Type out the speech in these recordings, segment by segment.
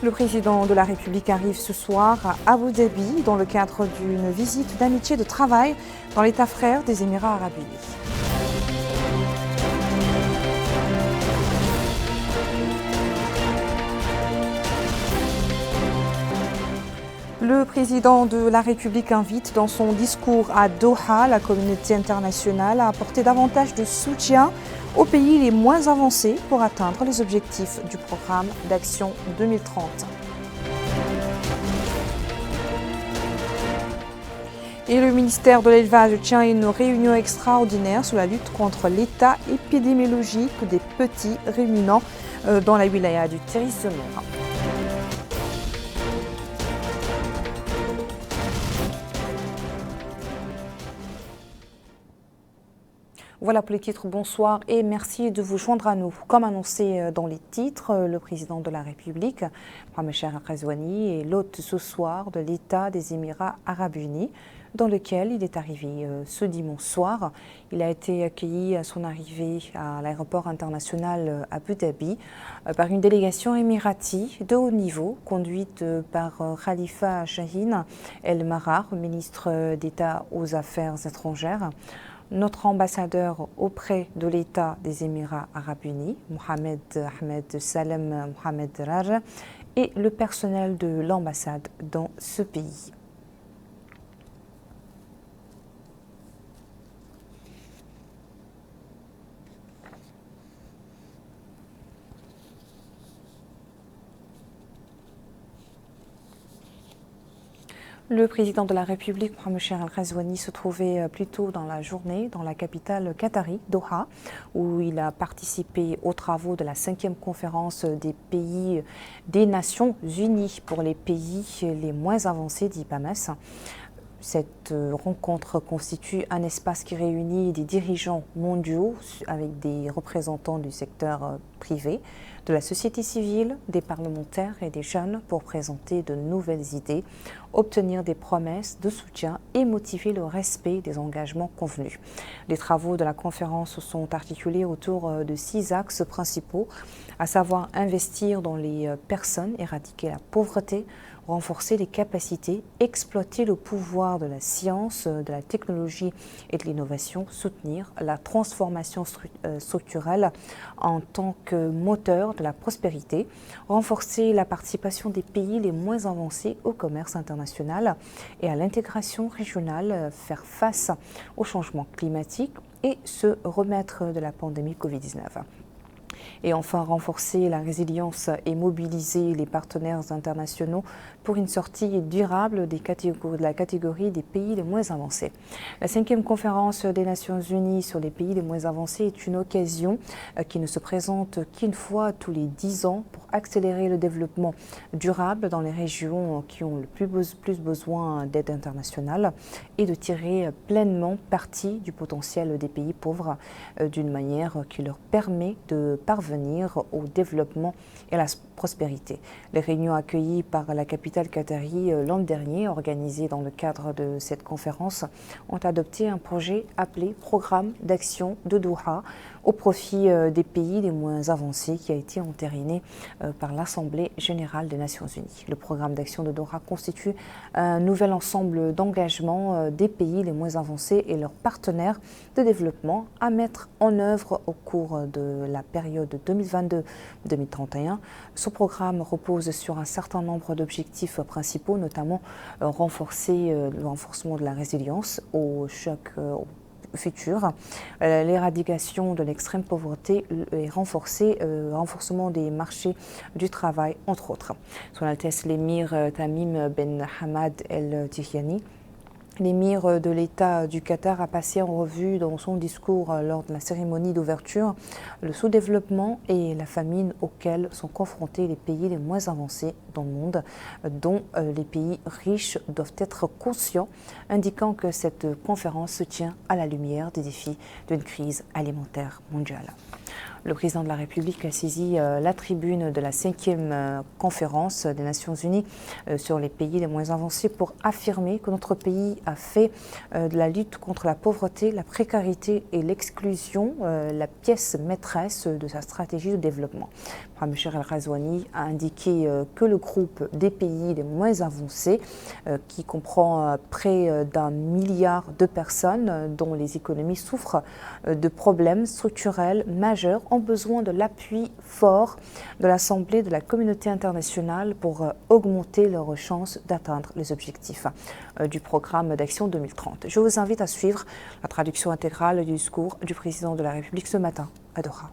Le président de la République arrive ce soir à Abu Dhabi dans le cadre d'une visite d'amitié de travail dans l'État frère des Émirats arabes unis. Le président de la République invite dans son discours à Doha la communauté internationale à apporter davantage de soutien aux pays les moins avancés pour atteindre les objectifs du programme d'action 2030. Et le ministère de l'Élevage tient une réunion extraordinaire sur la lutte contre l'état épidémiologique des petits ruminants dans la wilaya du Terri-Semera. Voilà pour les titres, bonsoir et merci de vous joindre à nous. Comme annoncé dans les titres, le président de la République, Mohamed Chérif Ghazouani, est l'hôte ce soir de l'État des Émirats arabes unis, dans lequel il est arrivé ce dimanche soir. Il a été accueilli à son arrivée à l'aéroport international Abu Dhabi par une délégation émirati de haut niveau, conduite par Khalifa Shahin El Marar, ministre d'État aux Affaires étrangères. Notre ambassadeur auprès de l'État des Émirats arabes unis, Mohamed Ahmed Salem Mohamed Raja, et le personnel de l'ambassade dans ce pays. Le président de la République, Mohamed Chérif Ghazouani, se trouvait plus tôt dans la journée dans la capitale qatari, Doha, où il a participé aux travaux de la 5e conférence des pays des Nations Unies pour les pays les moins avancés d'IPAMES. Cette rencontre constitue un espace qui réunit des dirigeants mondiaux avec des représentants du secteur privé, de la société civile, des parlementaires et des jeunes pour présenter de nouvelles idées, obtenir des promesses de soutien et motiver le respect des engagements convenus. Les travaux de la conférence sont articulés autour de 6 axes principaux, à savoir investir dans les personnes, éradiquer la pauvreté, renforcer les capacités, exploiter le pouvoir de la science, de la technologie et de l'innovation, soutenir la transformation structurelle en tant que moteur de la prospérité, renforcer la participation des pays les moins avancés au commerce international et à l'intégration régionale, faire face au changement climatique et se remettre de la pandémie Covid-19. Et enfin, renforcer la résilience et mobiliser les partenaires internationaux pour une sortie durable de la catégorie des pays les moins avancés. La 5e conférence des Nations Unies sur les pays les moins avancés est une occasion qui ne se présente qu'une fois tous les 10 ans pour accélérer le développement durable dans les régions qui ont le plus besoin d'aide internationale et de tirer pleinement parti du potentiel des pays pauvres d'une manière qui leur permet de parvenir au développement et à la prospérité. Les réunions accueillies par la capitale qatari l'an dernier, organisées dans le cadre de cette conférence, ont adopté un projet appelé Programme d'action de Doha au profit des pays les moins avancés qui a été entériné par l'Assemblée générale des Nations Unies. Le programme d'action de Doha constitue un nouvel ensemble d'engagements des pays les moins avancés et leurs partenaires de développement à mettre en œuvre au cours de la période 2022-2031. Ce programme repose sur un certain nombre d'objectifs principaux, notamment le renforcement de la résilience au choc futur, l'éradication de l'extrême pauvreté et renforcement des marchés du travail, entre autres. Son Altesse l'émir Tamim Ben Hamad El Tihani, l'émir de l'État du Qatar, a passé en revue dans son discours lors de la cérémonie d'ouverture le sous-développement et la famine auxquels sont confrontés les pays les moins avancés dans le monde, dont les pays riches doivent être conscients, indiquant que cette conférence se tient à la lumière des défis d'une crise alimentaire mondiale. Le président de la République a saisi la tribune de la 5e conférence des Nations Unies sur les pays les moins avancés pour affirmer que notre pays a fait de la lutte contre la pauvreté, la précarité et l'exclusion la pièce maîtresse de sa stratégie de développement. Mohamed Cheikh Al-Ghazouani a indiqué que le groupe des pays les moins avancés, qui comprend près d'1 milliard de personnes dont les économies souffrent de problèmes structurels majeurs, ont besoin de l'appui fort de l'Assemblée de la communauté internationale pour augmenter leurs chances d'atteindre les objectifs du programme d'action 2030. Je vous invite à suivre la traduction intégrale du discours du président de la République ce matin à Doha.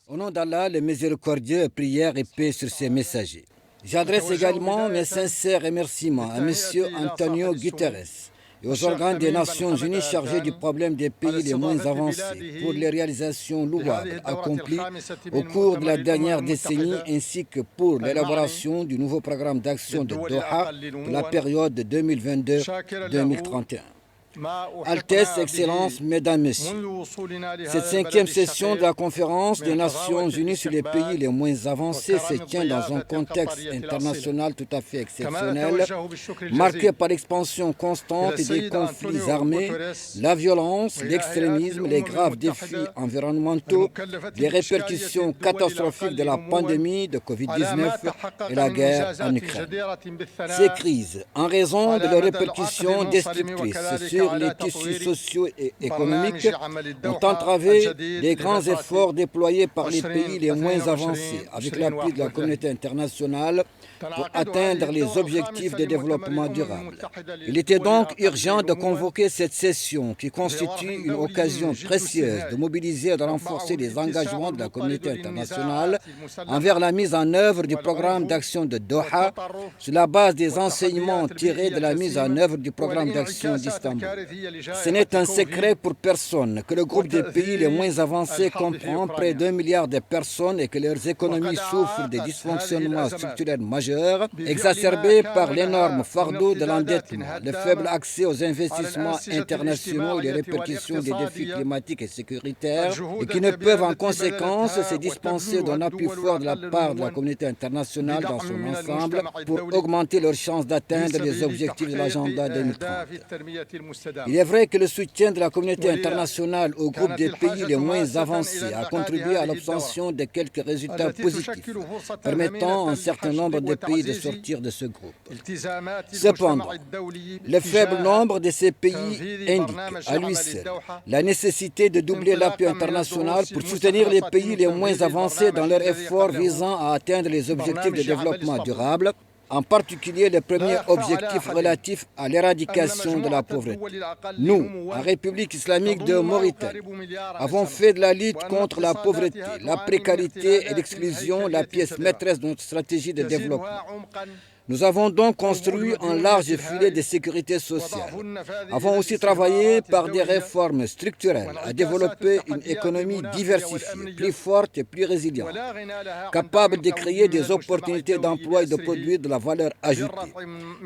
Au nom d'Allah, le miséricordieux, prière et paix sur ses messagers. J'adresse également mes sincères remerciements à M. Antonio Guterres et aux organes des Nations Unies chargés du problème des pays les moins avancés pour les réalisations louables accomplies au cours de la dernière décennie ainsi que pour l'élaboration du nouveau programme d'action de Doha pour la période 2022-2031. Altesse, Excellences, Mesdames, Messieurs, cette 5e session de la conférence des Nations Unies sur les pays les moins avancés se tient dans un contexte international tout à fait exceptionnel, marqué par l'expansion constante des conflits armés, la violence, l'extrémisme, les graves défis environnementaux, les répercussions catastrophiques de la pandémie de Covid-19 et la guerre en Ukraine. Ces crises, en raison de leurs répercussions destructrices sur les tissus sociaux et économiques, ont entravé les grands efforts déployés par les pays les moins avancés avec l'appui de la communauté internationale pour atteindre les objectifs de développement durable. Il était donc urgent de convoquer cette session qui constitue une occasion précieuse de mobiliser et de renforcer les engagements de la communauté internationale envers la mise en œuvre du programme d'action de Doha sur la base des enseignements tirés de la mise en œuvre du programme d'action d'Istanbul. Ce n'est un secret pour personne que le groupe des pays les moins avancés comprend près d'1 milliard de personnes et que leurs économies souffrent des dysfonctionnements structurels majeurs exacerbés par l'énorme fardeau de l'endettement, le faible accès aux investissements internationaux et les répercussions des défis climatiques et sécuritaires, et qui ne peuvent en conséquence se dispenser d'un appui fort de la part de la communauté internationale dans son ensemble pour augmenter leurs chances d'atteindre les objectifs de l'agenda 2030. Il est vrai que le soutien de la communauté internationale au groupe des pays les moins avancés a contribué à l'obtention de quelques résultats positifs, permettant à un certain nombre de pays de sortir de ce groupe. Cependant, le faible nombre de ces pays indique à lui seul la nécessité de doubler l'appui international pour soutenir les pays les moins avancés dans leurs efforts visant à atteindre les objectifs de développement durable, en particulier le premier objectif relatif à l'éradication de la pauvreté. Nous, en République islamique de Mauritanie, avons fait de la lutte contre la pauvreté, la précarité et l'exclusion la pièce maîtresse de notre stratégie de développement. Nous avons donc construit un large filet de sécurité sociale. Avons aussi travaillé par des réformes structurelles à développer une économie diversifiée, plus forte et plus résiliente, capable de créer des opportunités d'emploi et de produire de la valeur ajoutée,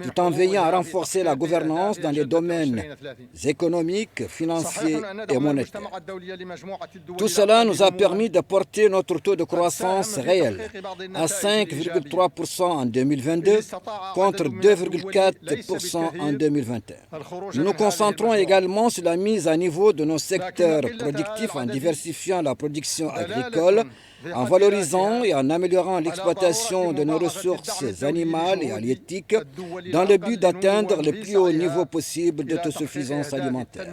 tout en veillant à renforcer la gouvernance dans les domaines économiques, financiers et monétaires. Tout cela nous a permis de porter notre taux de croissance réel à 5,3% en 2022, contre 2,4% en 2021. Nous nous concentrons également sur la mise à niveau de nos secteurs productifs en diversifiant la production agricole, en valorisant et en améliorant l'exploitation de nos ressources animales et halieutiques dans le but d'atteindre le plus haut niveau possible d'autosuffisance alimentaire.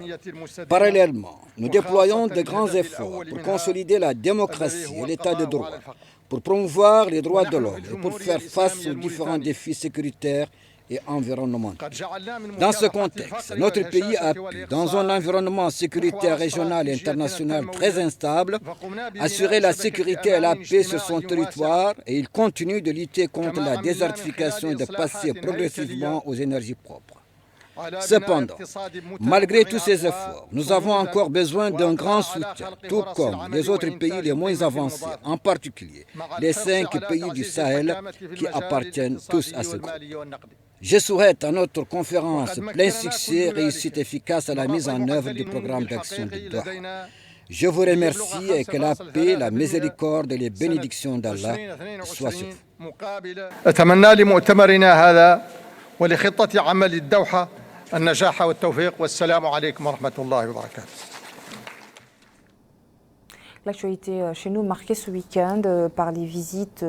Parallèlement, nous déployons de grands efforts pour consolider la démocratie et l'état de droit, pour promouvoir les droits de l'homme et pour faire face aux différents défis sécuritaires et environnementaux. Dans ce contexte, notre pays a pu, dans un environnement sécuritaire régional et international très instable, assurer la sécurité et la paix sur son territoire et il continue de lutter contre la désertification et de passer progressivement aux énergies propres. Cependant, malgré tous ces efforts, nous avons encore besoin d'un grand soutien, tout comme les autres pays les moins avancés, en particulier les 5 pays du Sahel qui appartiennent tous à ce groupe. Je souhaite à notre conférence plein succès et réussite efficace à la mise en œuvre du programme d'action de Doha. Je vous remercie et que la paix, la miséricorde et les bénédictions d'Allah soient sur vous. النجاح والتوفيق والسلام عليكم ورحمة الله وبركاته. L'actualité chez nous marquée ce week-end par les visites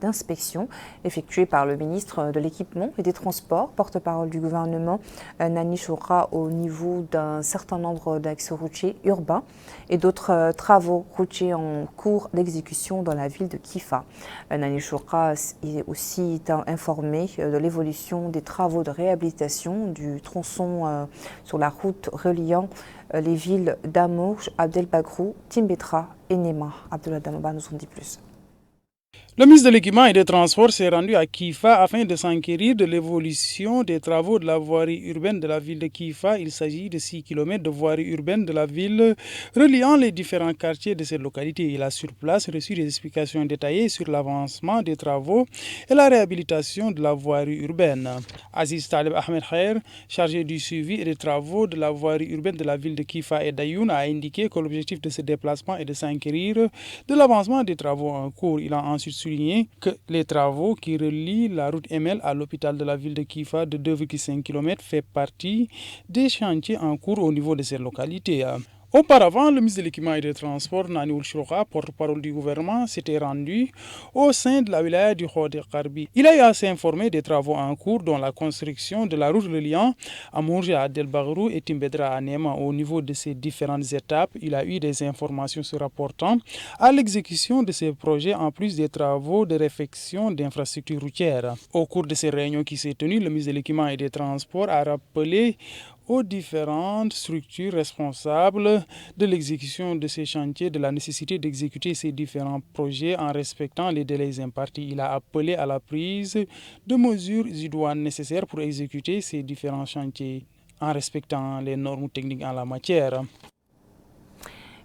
d'inspection effectuées par le ministre de l'Équipement et des Transports, porte-parole du gouvernement, Nani Choura, au niveau d'un certain nombre d'axes routiers urbains et d'autres travaux routiers en cours d'exécution dans la ville de Kifa. Nani Choura est aussi informé de l'évolution des travaux de réhabilitation du tronçon sur la route reliant les villes d'Amour, Abdelbagrou, Timbetra et Nema. Abdullah Damaba nous en dit plus. Le ministre de l'Équipement et des Transports s'est rendu à Kifa afin de s'enquérir de l'évolution des travaux de la voirie urbaine de la ville de Kifa. Il s'agit de 6 km de voirie urbaine de la ville reliant les différents quartiers de cette localité. Il a sur place reçu des explications détaillées sur l'avancement des travaux et la réhabilitation de la voirie urbaine. Aziz Talib Ahmed Khair, chargé du suivi et des travaux de la voirie urbaine de la ville de Kifa et d'Ayoun, a indiqué que l'objectif de ce déplacement est de s'enquérir de l'avancement des travaux en cours. Il a ensuite souligné que les travaux qui relient la route ML à l'hôpital de la ville de Kifa de 2,5 km fait partie des chantiers en cours au niveau de ces localités. Auparavant, le ministre de l'Équipement et des Transports, Nani Choura, porte-parole du gouvernement, s'était rendu au sein de la wilaya du Khode Karbi. Il a eu à s'informer des travaux en cours, dont la construction de la route reliant Amourja à Abdelbagrou et Timbedra à Nema. Au niveau de ces différentes étapes, il a eu des informations se rapportant à l'exécution de ces projets, en plus des travaux de réfection d'infrastructures routières. Au cours de ces réunions qui s'est tenues, le ministre de l'Équipement et des Transports a rappelé aux différentes structures responsables de l'exécution de ces chantiers de la nécessité d'exécuter ces différents projets en respectant les délais impartis. Il a appelé à la prise de mesures idoines nécessaires pour exécuter ces différents chantiers en respectant les normes techniques en la matière.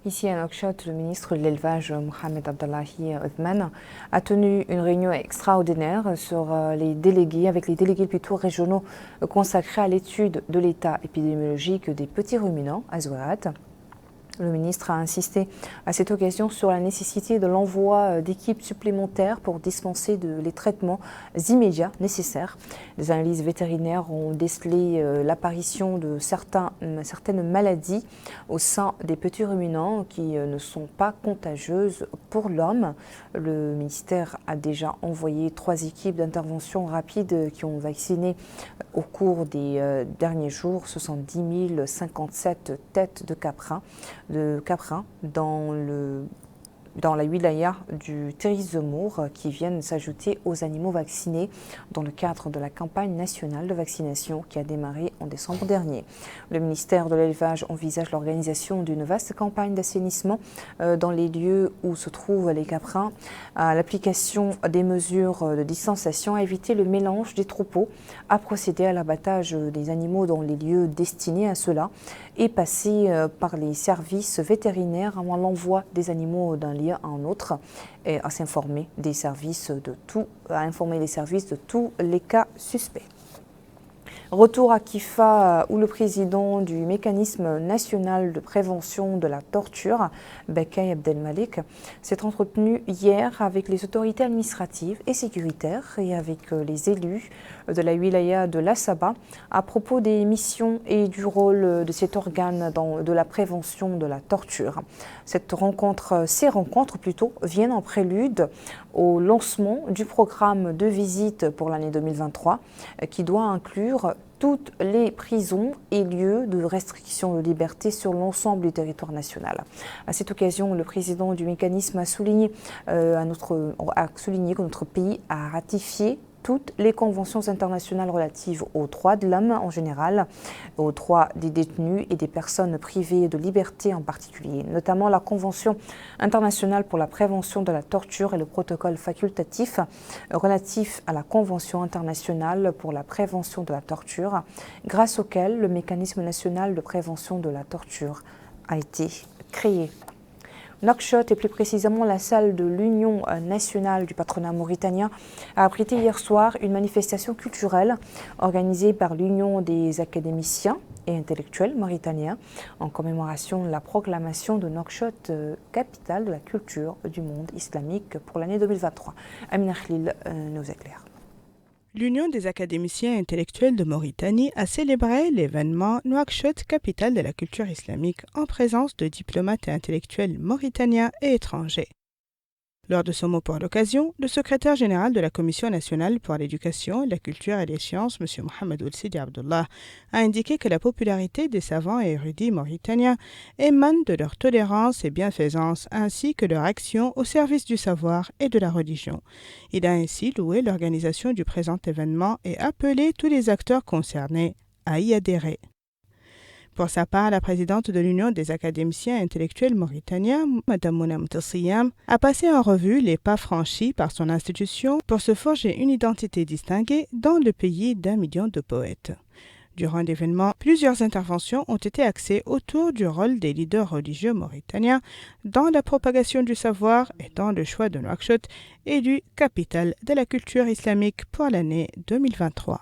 Ici à Nouakchott, le ministre de l'Élevage, Mohamed Abdallahi Othman, a tenu une réunion extraordinaire avec les délégués plutôt régionaux consacrés à l'étude de l'état épidémiologique des petits ruminants à Zouérate. Le ministre a insisté à cette occasion sur la nécessité de l'envoi d'équipes supplémentaires pour dispenser les traitements immédiats nécessaires. Des analyses vétérinaires ont décelé l'apparition de certaines maladies au sein des petits ruminants qui ne sont pas contagieuses pour l'homme. Le ministère a déjà envoyé 3 équipes d'intervention rapide qui ont vacciné au cours des derniers jours 70 057 têtes de caprins dans la wilaya du Térizemour qui viennent s'ajouter aux animaux vaccinés dans le cadre de la campagne nationale de vaccination qui a démarré en décembre dernier. Le ministère de l'Élevage envisage l'organisation d'une vaste campagne d'assainissement dans les lieux où se trouvent les caprins, à l'application des mesures de distanciation, à éviter le mélange des troupeaux, à procéder à l'abattage des animaux dans les lieux destinés à cela et passer par les services vétérinaires avant l'envoi des animaux d'un lieu à un autre et à informer les services de tous les cas suspects. Retour à Kifa où le président du mécanisme national de prévention de la torture, Bekay Abdelmalik, s'est entretenu hier avec les autorités administratives et sécuritaires et avec les élus de la wilaya de l'Assaba à propos des missions et du rôle de cet organe de la prévention de la torture. Ces rencontres viennent en prélude au lancement du programme de visite pour l'année 2023 qui doit inclure toutes les prisons et lieux de restriction de liberté sur l'ensemble du territoire national. À cette occasion, le président du mécanisme a souligné que notre pays a ratifié toutes les conventions internationales relatives aux droits de l'homme en général, aux droits des détenus et des personnes privées de liberté en particulier, notamment la Convention internationale pour la prévention de la torture et le protocole facultatif relatif à la Convention internationale pour la prévention de la torture, grâce auquel le mécanisme national de prévention de la torture a été créé. Nouakchott, et plus précisément la salle de l'Union nationale du patronat mauritanien, a abrité hier soir une manifestation culturelle organisée par l'Union des académiciens et intellectuels mauritaniens en commémoration de la proclamation de Nouakchott, capitale de la culture du monde islamique pour l'année 2023. Amina Khlil nous éclaire. L'Union des académiciens intellectuels de Mauritanie a célébré l'événement Nouakchott, capitale de la culture islamique, en présence de diplomates et intellectuels mauritaniens et étrangers. Lors de son mot pour l'occasion, le secrétaire général de la Commission nationale pour l'éducation, la culture et les sciences, M. Mohamed Ould-Sidi Abdullah, a indiqué que la popularité des savants et érudits mauritaniens émane de leur tolérance et bienfaisance, ainsi que leur action au service du savoir et de la religion. Il a ainsi loué l'organisation du présent événement et appelé tous les acteurs concernés à y adhérer. Pour sa part, la présidente de l'Union des académiciens intellectuels mauritaniens, Mme Mouna Moutassiyam, a passé en revue les pas franchis par son institution pour se forger une identité distinguée dans le pays d'1 million de poètes. Durant l'événement, plusieurs interventions ont été axées autour du rôle des leaders religieux mauritaniens dans la propagation du savoir et dans le choix de Nouakchott, élu capitale de la culture islamique pour l'année 2023.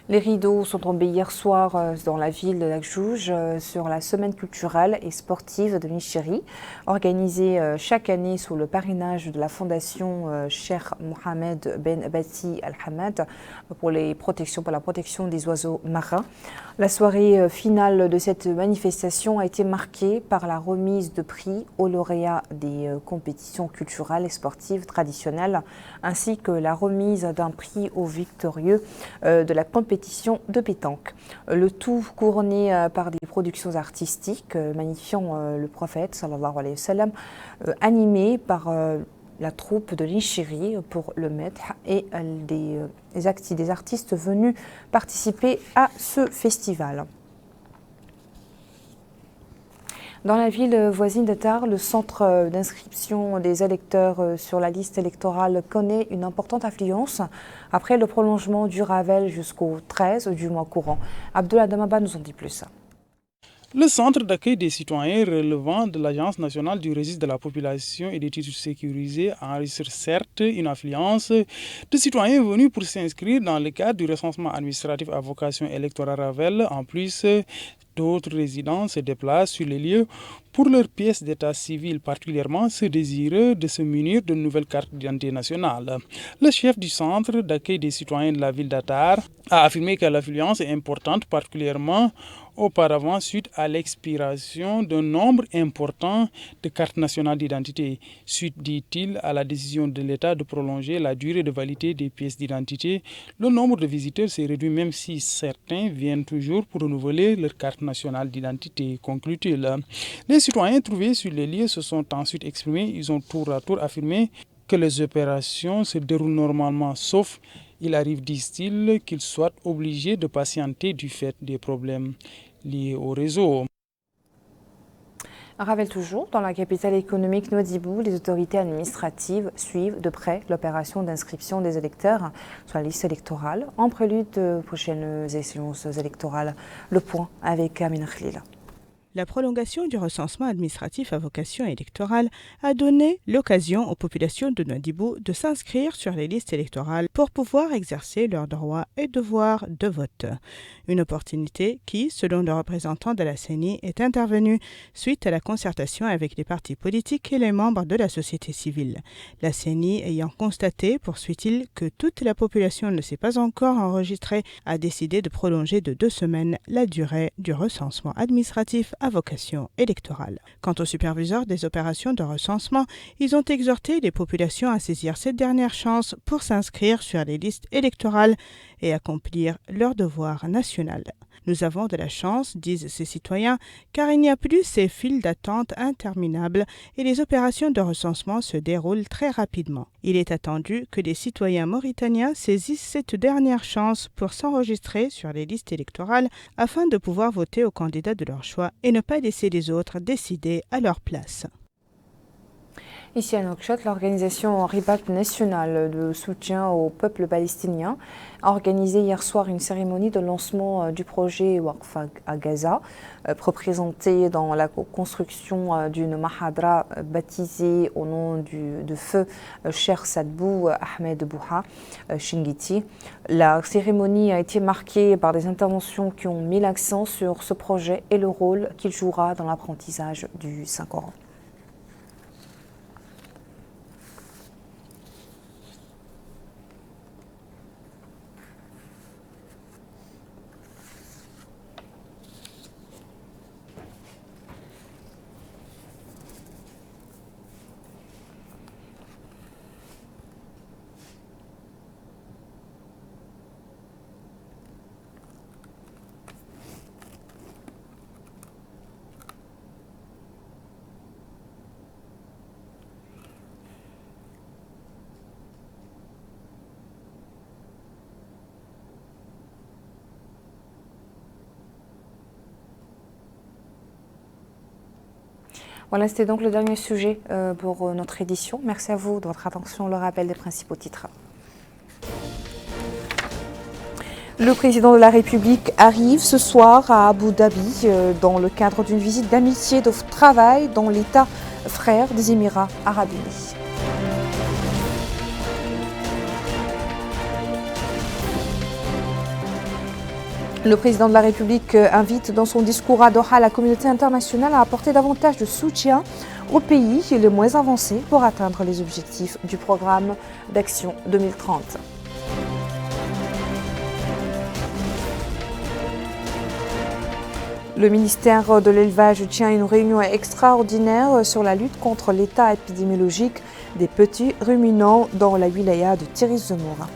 Les rideaux sont tombés hier soir dans la ville de Lagjouj sur la semaine culturelle et sportive de l'Inchiri, organisée chaque année sous le parrainage de la fondation Cheikh Mohamed Ben Bati Al-Hamad pour la protection des oiseaux marins. La soirée finale de cette manifestation a été marquée par la remise de prix aux lauréats des compétitions culturelles et sportives traditionnelles, ainsi que la remise d'un prix aux victorieux de la compétition de pétanque. Le tout couronné par des productions artistiques magnifiant le prophète sallallahu alayhi wa sallam, animé par la troupe de l'Inchiri pour le Medh et des artistes venus participer à ce festival. Dans la ville voisine de Tar, le centre d'inscription des électeurs sur la liste électorale connaît une importante affluence après le prolongement du Ravel jusqu'au 13 du mois courant. Abdullah Damaba nous en dit plus. Le centre d'accueil des citoyens relevant de l'Agence nationale du registre de la population et des titres sécurisés enregistre certes une affluence de citoyens venus pour s'inscrire dans le cadre du recensement administratif à vocation électorale Ravel. En plus, d'autres résidents se déplacent sur les lieux pour leurs pièces d'état civil, particulièrement ceux désireux de se munir de nouvelles cartes d'identité nationale. Le chef du centre d'accueil des citoyens de la ville d'Attar a affirmé que l'affluence est importante, particulièrement auparavant suite à l'expiration d'un nombre important de cartes nationales d'identité. Suite, dit-il, à la décision de l'État de prolonger la durée de validité des pièces d'identité, le nombre de visiteurs s'est réduit même si certains viennent toujours pour renouveler leur carte nationale d'identité, conclut-il. Les citoyens trouvés sur les lieux se sont ensuite exprimés. Ils ont tour à tour affirmé que les opérations se déroulent normalement, sauf il arrive, disent-ils, qu'ils soient obligés de patienter du fait des problèmes liés au réseau. À Ravel toujours, dans la capitale économique Nouadhibou, les autorités administratives suivent de près l'opération d'inscription des électeurs sur la liste électorale en prélude de prochaines échéances électorales. Le point avec Amina Khlil. La prolongation du recensement administratif à vocation électorale a donné l'occasion aux populations de Nouadhibou de s'inscrire sur les listes électorales pour pouvoir exercer leurs droits et devoirs de vote. Une opportunité qui, selon le représentant de la CENI, est intervenue suite à la concertation avec les partis politiques et les membres de la société civile. La CENI ayant constaté, poursuit-il, que toute la population ne s'est pas encore enregistrée, a décidé de prolonger de 2 semaines la durée du recensement administratif à vocation électorale. Quant aux superviseurs des opérations de recensement, ils ont exhorté les populations à saisir cette dernière chance pour s'inscrire sur les listes électorales et accomplir leur devoir national. Nous avons de la chance, disent ces citoyens, car il n'y a plus ces files d'attente interminables et les opérations de recensement se déroulent très rapidement. Il est attendu que les citoyens mauritaniens saisissent cette dernière chance pour s'enregistrer sur les listes électorales afin de pouvoir voter aux candidats de leur choix et ne pas laisser les autres décider à leur place. Ici à Nouakchott, l'organisation Ribat nationale de soutien au peuple palestinien a organisé hier soir une cérémonie de lancement du projet Waqf à Gaza, représenté dans la construction d'une mahadra baptisée au nom de feu Cheikh Sadbou Ahmed Bouha Shingiti. La cérémonie a été marquée par des interventions qui ont mis l'accent sur ce projet et le rôle qu'il jouera dans l'apprentissage du Saint-Coran. Voilà, c'était donc le dernier sujet pour notre édition. Merci à vous de votre attention. Le rappel des principaux titres. Le président de la République arrive ce soir à Abu Dhabi dans le cadre d'une visite d'amitié de travail dans l'État frère des Émirats arabes unis. Le président de la République invite dans son discours à Doha la communauté internationale à apporter davantage de soutien aux pays les moins avancés pour atteindre les objectifs du programme d'action 2030. Le ministère de l'Élevage tient une réunion extraordinaire sur la lutte contre l'état épidémiologique des petits ruminants dans la wilaya de Tiris Zemmour.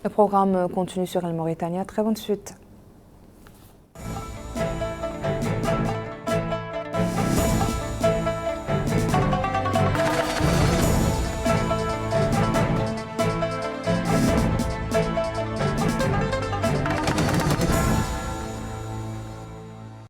Le programme continue sur El Mauritania. Très bonne suite.